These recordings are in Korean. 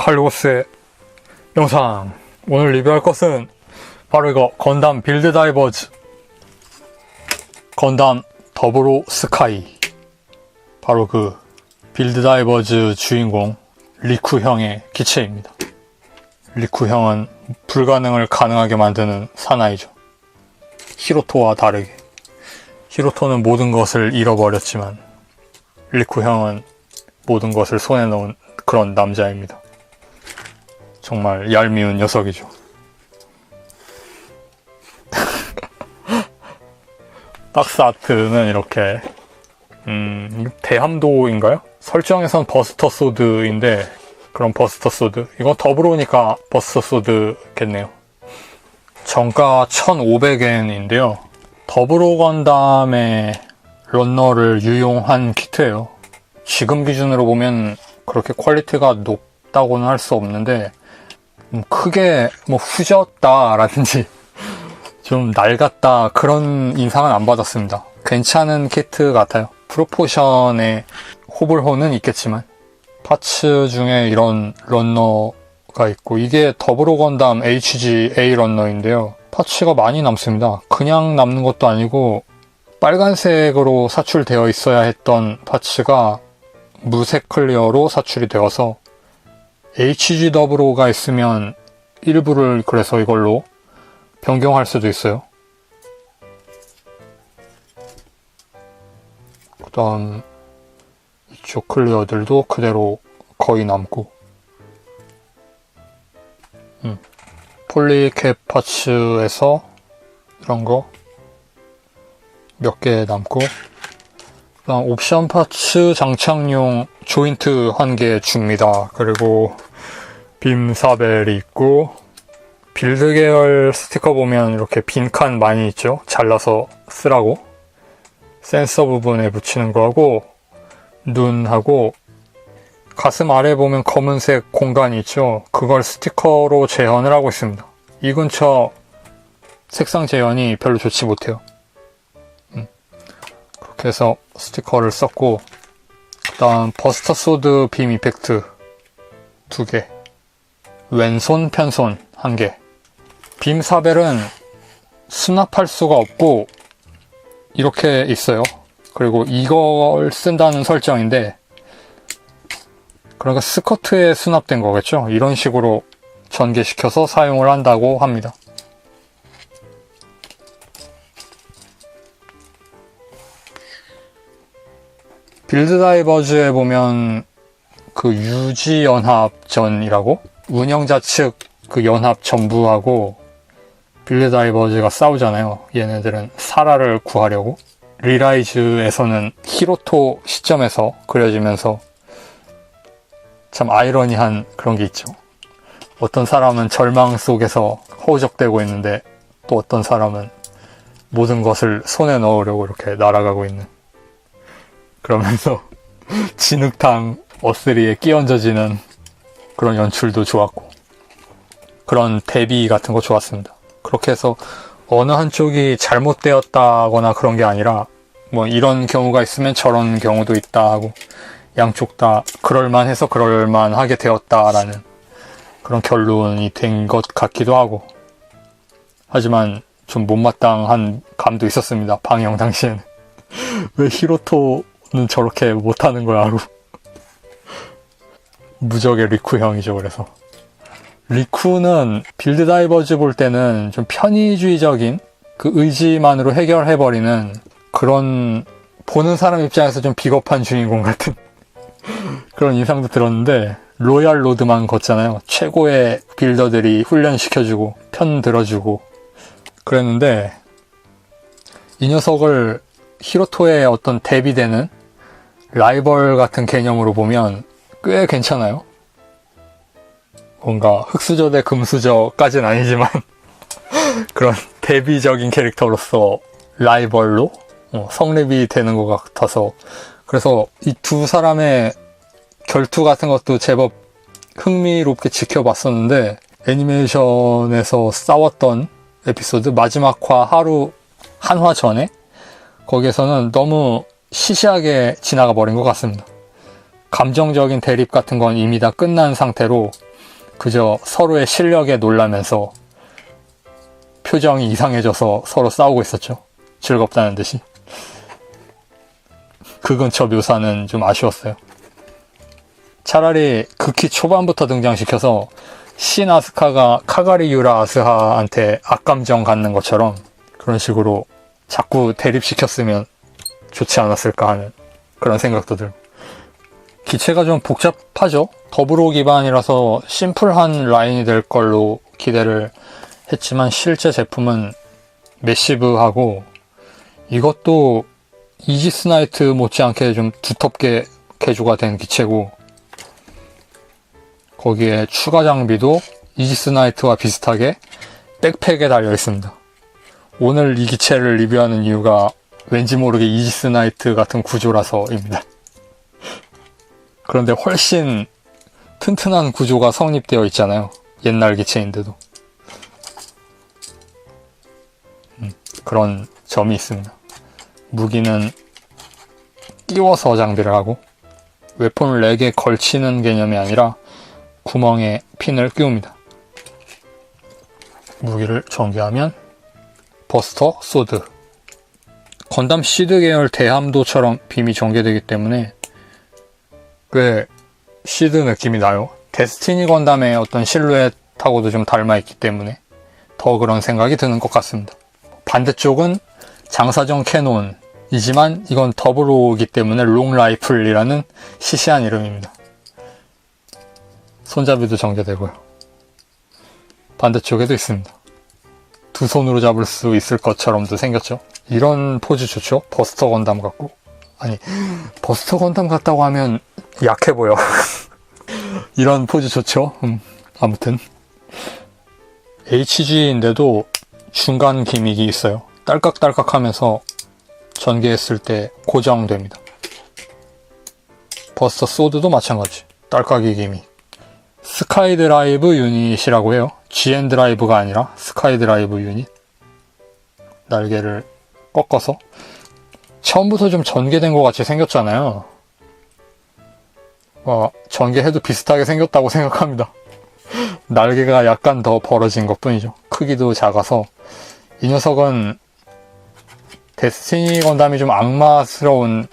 칼리고스의 영상. 오늘 리뷰할 것은 바로 이거 건담 빌드 다이버즈 건담 더블오 스카이, 바로 그 빌드 다이버즈 주인공 리쿠 형의 기체입니다. 리쿠 형은 불가능을 가능하게 만드는 사나이죠. 히로토와 다르게 히로토는 모든 것을 잃어버렸지만 리쿠 형은 모든 것을 손에 넣은 그런 남자입니다. 정말 얄미운 녀석이죠. 박스 아트는 이렇게 대함도인가요? 설정에선 버스터 소드인데, 그런 버스터 소드, 이건 더블오니까 버스터 소드겠네요. 정가 1500엔인데요 더블오 건담의 런너를 유용한 키트예요. 지금 기준으로 보면 그렇게 퀄리티가 높다고는 할 수 없는데, 크게 후졌다 라든지 좀 낡았다 그런 인상은 안 받았습니다. 괜찮은 키트 같아요. 프로포션의 호불호는 있겠지만 파츠 중에 이런 런너가 있고, 이게 더블오 건담 HGA 런너인데요 파츠가 많이 남습니다. 그냥 남는 것도 아니고 빨간색으로 사출되어 있어야 했던 파츠가 무색 클리어로 사출이 되어서 HG00가 있으면 일부를 그래서 이걸로 변경할 수도 있어요. 그 다음 이쪽 클리어들도 그대로 거의 남고, 폴리캡 파츠에서 이런 거 몇 개 남고, 그 다음 옵션 파츠 장착용 조인트 1개 줍니다. 그리고 빔 사벨이 있고, 빌드 계열 스티커 보면 이렇게 빈칸 많이 있죠? 잘라서 쓰라고. 센서 부분에 붙이는 거하고, 눈하고, 가슴 아래 보면 검은색 공간이 있죠? 그걸 스티커로 재현을 하고 있습니다. 이 근처 색상 재현이 별로 좋지 못해요. 그렇게 해서 스티커를 썼고, 그 다음 버스터 소드 빔 이펙트 2개, 왼손 편손 1개. 빔 사벨은 수납할 수가 없고 이렇게 있어요. 그리고 이걸 쓴다는 설정인데, 그러니까 스커트에 수납된 거겠죠. 이런 식으로 전개시켜서 사용을 한다고 합니다. 빌드 다이버즈에 보면 그 유지연합전이라고 운영자 측 그 연합 전부하고 빌드 다이버즈가 싸우잖아요. 얘네들은 사라를 구하려고. 리라이즈에서는 히로토 시점에서 그려지면서 참 아이러니한 그런 게 있죠. 어떤 사람은 절망 속에서 허우적대고 있는데 또 어떤 사람은 모든 것을 손에 넣으려고 이렇게 날아가고 있는, 그러면서 진흙탕 어스리에 끼얹어지는 그런 연출도 좋았고, 그런 대비 같은 거 좋았습니다. 그렇게 해서 어느 한쪽이 잘못되었다거나 그런 게 아니라 뭐 이런 경우가 있으면 저런 경우도 있다 하고, 양쪽 다 그럴만해서 그럴만하게 되었다라는 그런 결론이 된 것 같기도 하고, 하지만 좀 못마땅한 감도 있었습니다. 방영 당시에는. 왜 히로토는 저렇게 못하는 거야 하고. 무적의 리쿠 형이죠. 그래서 리쿠는 빌드 다이버즈 볼 때는 좀 편의주의적인 그 의지만으로 해결해버리는 그런, 보는 사람 입장에서 좀 비겁한 주인공 같은 그런 인상도 들었는데, 로얄 로드만 걷잖아요. 최고의 빌더들이 훈련시켜주고 편 들어주고 그랬는데, 이 녀석을 히로토의 어떤 대비되는 라이벌 같은 개념으로 보면 꽤 괜찮아요. 뭔가 흑수저 대 금수저까지는 아니지만 그런 대비적인 캐릭터로서 라이벌로 성립이 되는 것 같아서, 그래서 이 두 사람의 결투 같은 것도 제법 흥미롭게 지켜봤었는데, 애니메이션에서 싸웠던 에피소드 마지막 화 하루 한 화 전에 거기에서는 너무 시시하게 지나가 버린 것 같습니다. 감정적인 대립 같은 건 이미 다 끝난 상태로 그저 서로의 실력에 놀라면서 표정이 이상해져서 서로 싸우고 있었죠. 즐겁다는 듯이. 그 근처 묘사는 좀 아쉬웠어요. 차라리 극히 초반부터 등장시켜서 신 아스카가 카가리 유라 아스하한테 악감정 갖는 것처럼 그런 식으로 자꾸 대립시켰으면 좋지 않았을까 하는 그런 생각도 들고. 기체가 좀 복잡하죠. 더블로 기반이라서 심플한 라인이 될 걸로 기대를 했지만 실제 제품은 매시브하고 이것도 이지스 나이트 못지않게 좀 두텁게 개조가 된 기체고 거기에 추가 장비도 이지스 나이트와 비슷하게 백팩에 달려 있습니다. 오늘 이 기체를 리뷰하는 이유가 왠지 모르게 이지스 나이트 같은 구조라서입니다. 그런데 훨씬 튼튼한 구조가 성립되어 있잖아요. 옛날 기체인데도. 그런 점이 있습니다. 무기는 끼워서 장비를 하고 웨폰을 렉에 걸치는 개념이 아니라 구멍에 핀을 끼웁니다. 무기를 전개하면 버스터, 소드. 건담 시드 계열 대함도처럼 빔이 전개되기 때문에 꽤 시드 느낌이 나요. 데스티니 건담의 어떤 실루엣하고도 좀 닮아있기 때문에 더 그런 생각이 드는 것 같습니다. 반대쪽은 장사정 캐논이지만 이건 더블로기 때문에 롱라이플이라는 시시한 이름입니다. 손잡이도 전개되고요. 반대쪽에도 있습니다. 두 손으로 잡을 수 있을 것처럼도 생겼죠. 이런 포즈 좋죠? 버스터 건담 같고. 아니, 버스터 건담 같다고 하면 약해 보여. 이런 포즈 좋죠? 아무튼 HG인데도 중간 기믹이 있어요. 딸깍딸깍 하면서 전개했을 때 고정됩니다. 버스터 소드도 마찬가지. 딸깍이 기믹. 스카이 드라이브 유닛이라고 해요. GN 드라이브가 아니라 스카이 드라이브 유닛. 날개를 꺾어서 처음부터 좀 전개된 것 같이 생겼잖아요. 전개해도 비슷하게 생겼다고 생각합니다. 날개가 약간 더 벌어진 것 뿐이죠. 크기도 작아서. 이 녀석은 데스티니 건담이 좀 악마스러운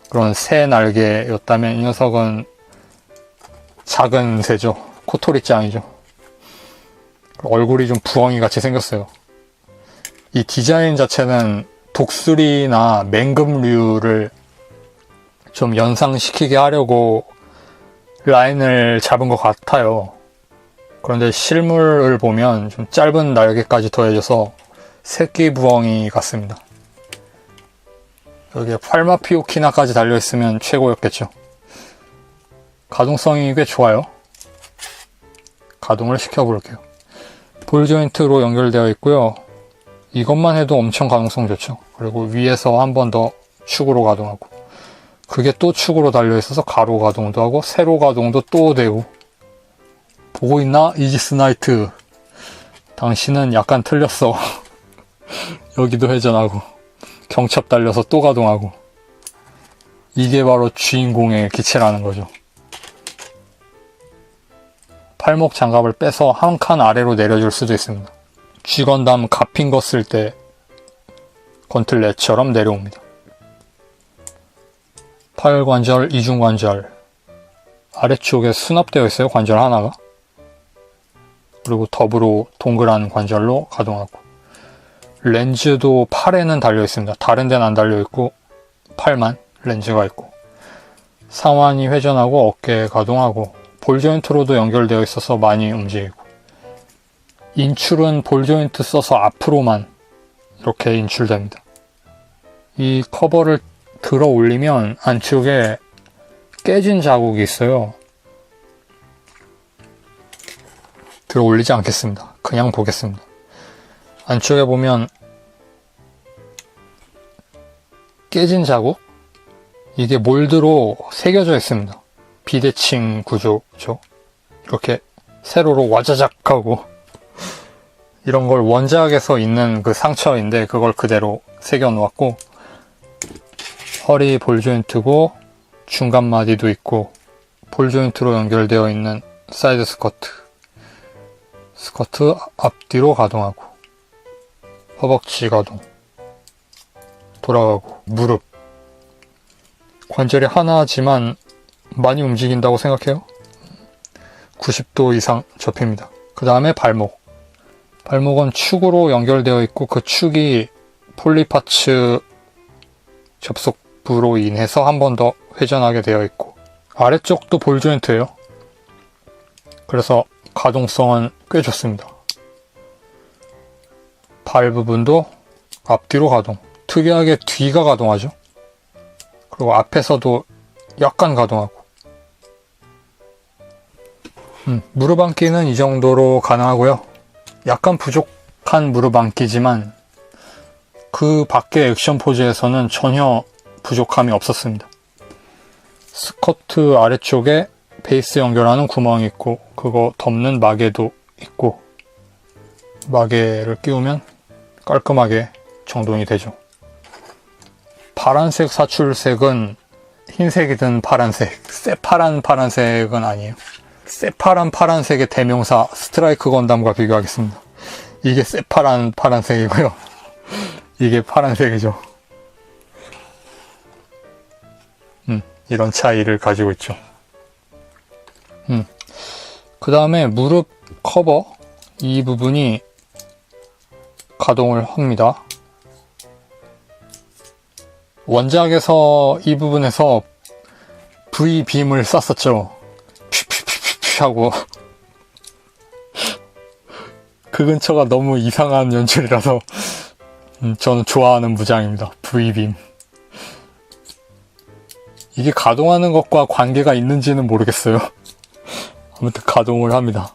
그런 새 날개였다면 이 녀석은 작은 새죠. 코토리짱이죠. 얼굴이 좀 부엉이 같이 생겼어요. 이 디자인 자체는 독수리나 맹금류를 좀 연상시키게 하려고 라인을 잡은 것 같아요. 그런데 실물을 보면 좀 짧은 날개까지 더해져서 새끼 부엉이 같습니다. 여기에 팔마피오키나까지 달려있으면 최고였겠죠. 가동성이 꽤 좋아요. 가동을 시켜볼게요. 볼 조인트로 연결되어 있고요. 이것만 해도 엄청 가동성 좋죠. 그리고 위에서 한 번 더 축으로 가동하고 그게 또 축으로 달려있어서 가로 가동도 하고 세로 가동도 또 되고. 보고 있나? 이지스 나이트. 당신은 약간 틀렸어. 여기도 회전하고 경첩 달려서 또 가동하고. 이게 바로 주인공의 기체라는 거죠. 팔목 장갑을 빼서 한 칸 아래로 내려줄 수도 있습니다. G건담 가핑거 쓸 때 건틀렛처럼 내려옵니다. 팔 관절, 이중 관절 아래쪽에 수납되어 있어요. 관절 하나가. 그리고 더불어 동그란 관절로 가동하고 렌즈도 팔에는 달려 있습니다. 다른 데는 안 달려 있고 팔만 렌즈가 있고 상완이 회전하고 어깨 가동하고 볼 조인트로도 연결되어 있어서 많이 움직이고 인출은 볼 조인트 써서 앞으로만 이렇게 인출됩니다. 이 커버를 들어 올리면 안쪽에 깨진 자국이 있어요. 들어 올리지 않겠습니다. 그냥 보겠습니다. 안쪽에 보면 깨진 자국? 이게 몰드로 새겨져 있습니다. 비대칭 구조죠. 이렇게 세로로 와자작 하고 이런 걸 원작에서 있는 그 상처인데 그걸 그대로 새겨 놓았고 허리 볼 조인트고 중간 마디도 있고 볼 조인트로 연결되어 있는 사이드 스커트 스커트 앞뒤로 가동하고, 허벅지 가동, 돌아가고, 무릎. 관절이 하나지만 많이 움직인다고 생각해요. 90도 이상 접힙니다. 그 다음에 발목. 발목은 축으로 연결되어 있고 그 축이 폴리파츠 접속부로 인해서 한 번 더 회전하게 되어 있고, 아래쪽도 볼 조인트예요. 그래서 가동성은 꽤 좋습니다. 발 부분도 앞뒤로 가동. 특이하게 뒤가 가동하죠. 그리고 앞에서도 약간 가동하고. 무릎 앉기는 이 정도로 가능하고요. 약간 부족한 무릎 앉기지만 그 밖의 액션 포즈에서는 전혀 부족함이 없었습니다. 스커트 아래쪽에 베이스 연결하는 구멍이 있고, 그거 덮는 마개도 있고, 마개를 끼우면 깔끔하게 정돈이 되죠. 파란색 사출색은 흰색이든 파란색, 새파란 파란색은 아니에요. 새파란 파란색의 대명사 스트라이크 건담과 비교하겠습니다. 이게 새파란 파란색이고요. 이게 파란색이죠. 이런 차이를 가지고 있죠. 그 다음에 무릎 커버, 이 부분이 가동을 합니다. 원작에서 이 부분에서 V빔을 쐈었죠. 퓨퓨퓨퓨 하고 그 근처가 너무 이상한 연출이라서 저는 좋아하는 무장입니다. V빔. 이게 가동하는 것과 관계가 있는지는 모르겠어요. 아무튼 가동을 합니다.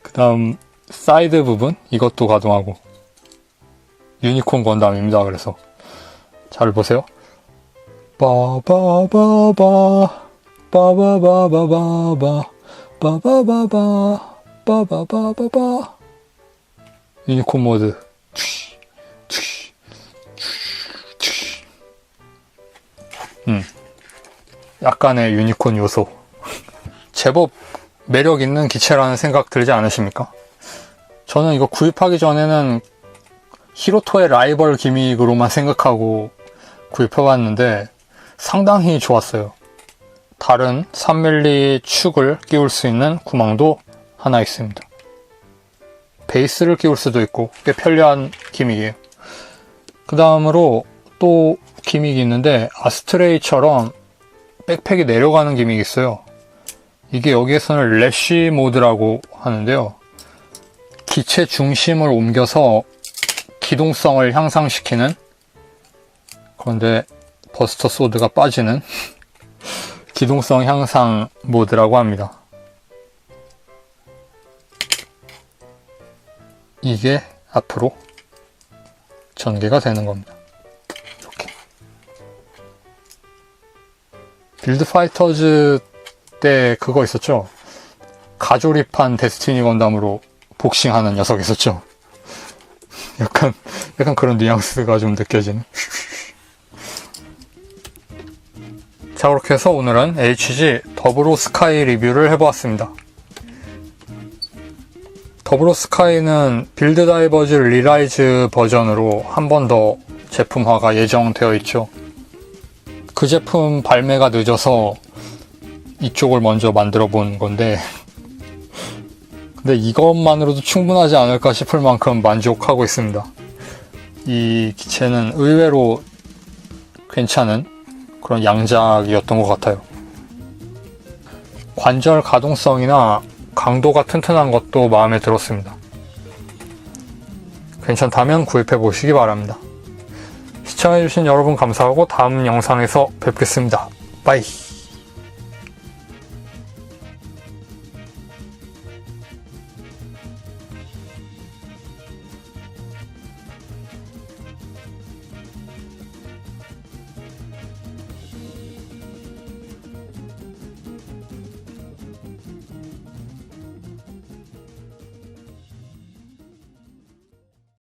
그 다음 사이드 부분, 이것도 가동하고. 유니콘 건담입니다. 그래서 잘 보세요. 빠바바바 빠바바바바바 빠바바바 빠바바바바. 유니콘 모드. 약간의 유니콘 요소. 제법 매력 있는 기체라는 생각 들지 않으십니까? 저는 이거 구입하기 전에는 히로토의 라이벌 기믹으로만 생각하고 구입해봤는데 상당히 좋았어요. 다른 3mm 축을 끼울 수 있는 구멍도 하나 있습니다. 베이스를 끼울 수도 있고 꽤 편리한 기믹이에요. 그 다음으로 또 기믹이 있는데, 아스트레이처럼 백팩이 내려가는 기믹이 있어요. 이게 여기에서는 래쉬 모드라고 하는데요. 기체 중심을 옮겨서 기동성을 향상시키는, 그런데 버스터 소드가 빠지는 기동성 향상 모드라고 합니다. 이게 앞으로 전개가 되는 겁니다. 이렇게. 빌드 파이터즈 때 그거 있었죠? 가조립한 데스티니 건담으로 복싱하는 녀석 있었죠? 약간 그런 뉘앙스가 좀 느껴지는. 자, 그렇게 해서 오늘은 HG 더블오 스카이 리뷰를 해보았습니다. 더블오 스카이는 빌드 다이버즈 리라이즈 버전으로 한 번 더 제품화가 예정되어 있죠. 그 제품 발매가 늦어서 이쪽을 먼저 만들어 본 건데, 근데 이것만으로도 충분하지 않을까 싶을 만큼 만족하고 있습니다. 이 기체는 의외로 괜찮은 그런 양작이었던 것 같아요. 관절 가동성이나 강도가 튼튼한 것도 마음에 들었습니다. 괜찮다면 구입해 보시기 바랍니다. 시청해주신 여러분 감사하고 다음 영상에서 뵙겠습니다. 바이.